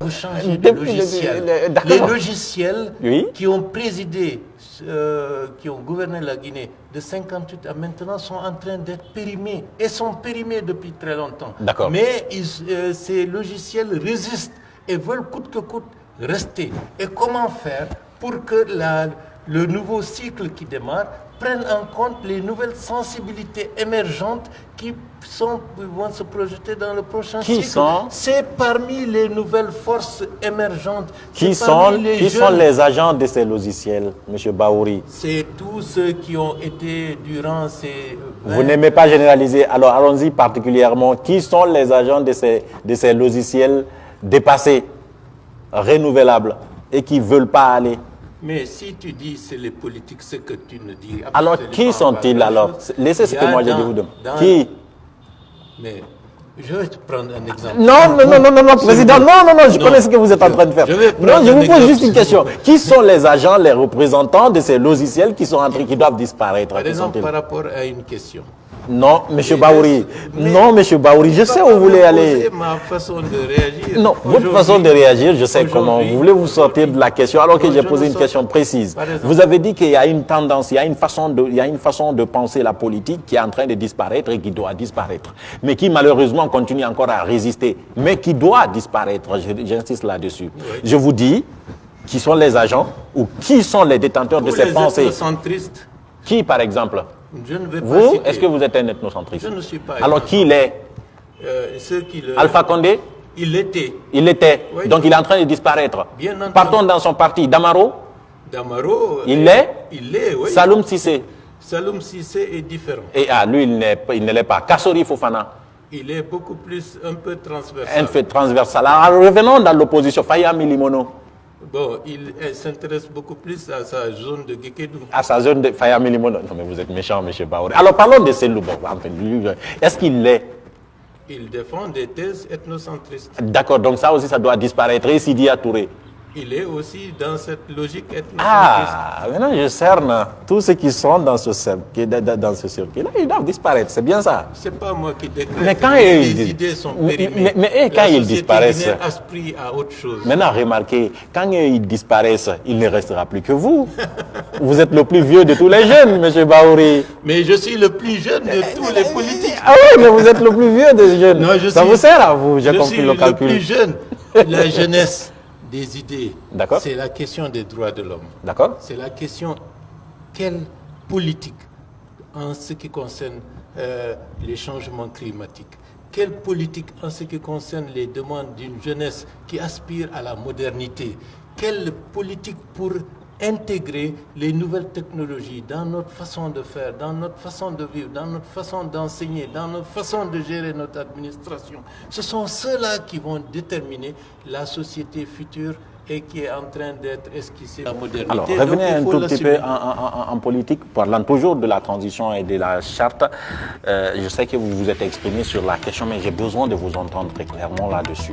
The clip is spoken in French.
Vous changez de logiciel. Les logiciels oui. qui ont présidé, qui ont gouverné la Guinée de 58 à maintenant sont en train d'être périmés et sont périmés depuis très longtemps. D'accord. Mais ces logiciels résistent et veulent coûte que coûte rester. Et comment faire pour que le nouveau cycle qui démarre prenne en compte les nouvelles sensibilités émergentes qui vont se projeter dans le prochain cycle. C'est parmi les nouvelles forces émergentes. Qui sont les agents de ces logiciels, M. Bahouri? C'est tous ceux qui ont été durant ces... Vous n'aimez pas généraliser, alors allons-y particulièrement. Qui sont les agents de ces logiciels dépassés, renouvelables et qui ne veulent pas aller? Mais si tu dis c'est les politiques, ce que tu ne dis... Alors qui sont-ils alors? Laissez ce que moi j'ai dit vous demander. Qui? Mais je vais te prendre un exemple. Non, président, non, je connais ce que vous êtes en train de faire. Je vous pose juste une question. Qui sont les agents, les représentants de ces logiciels qui doivent disparaître? Par exemple, par rapport à une question. Non, M. Bahouri. Non, M. Bahouri, je sais où vous voulez aller. Ma façon de réagir. Non, votre façon de réagir, je sais comment. Vous voulez vous sortir de la question alors que j'ai posé une question précise. Vous avez dit qu'il y a une tendance, il y a une façon de penser la politique qui est en train de disparaître et qui doit disparaître. Mais qui malheureusement continue encore à résister. Mais qui doit disparaître. J'insiste là-dessus. Oui. Je vous dis, qui sont les agents ou qui sont les détenteurs de ces pensées? Qui, par exemple? Je ne vais pas vous, est-ce que vous êtes un ethnocentriste? Je ne suis pas. Alors qui l'est? Alpha Condé? Il l'était. Il l'était. Oui. Donc il est en train de disparaître. Bien entendu. Partons dans son parti. Damaro? Il l'est? Il l'est, oui. Saloum Cissé? Saloum Cissé est différent. Et lui, il ne l'est pas. Kassori Fofana? Il est beaucoup plus, un peu transversal. Un peu transversal. Alors revenons dans l'opposition. Faya Milimono? Bon, il s'intéresse beaucoup plus à sa zone de Guékédou. À sa zone de Faya Milimono. Non, mais vous êtes méchant, M. Bahouri. Alors parlons de Cellou. Est-ce qu'il l'est? Il défend des thèses ethnocentristes. D'accord, donc ça aussi, ça doit disparaître. Et Sidia Touré? Il est aussi dans cette logique ethnocentriste. Ah, maintenant je cerne tous ceux qui sont dans ce circuit-là, ils doivent disparaître, c'est bien ça. C'est pas moi qui décrète. Mais quand les idées sont périmées. Mais quand ils disparaissent, aspire à autre chose. Maintenant, remarquez, quand ils disparaissent, il ne restera plus que vous. Vous êtes le plus vieux de tous les jeunes, M. Bahouri. Mais je suis le plus jeune de tous les politiques. Ah oui, mais vous êtes le plus vieux des jeunes. Non, ça vous sert à vous, j'ai compris le calcul. Je suis le plus jeune. La jeunesse des idées, c'est la question des droits de l'homme. D'accord. C'est la question, quelle politique en ce qui concerne les changements climatiques, quelle politique en ce qui concerne les demandes d'une jeunesse qui aspire à la modernité, quelle politique pour intégrer les nouvelles technologies dans notre façon de faire, dans notre façon de vivre, dans notre façon d'enseigner, dans notre façon de gérer notre administration. Ce sont ceux-là qui vont déterminer la société future et qui est en train d'être esquissée la modernité. Alors, revenez un tout petit peu en politique, parlant toujours de la transition et de la charte. Je sais que vous vous êtes exprimé sur la question, mais j'ai besoin de vous entendre très clairement là-dessus.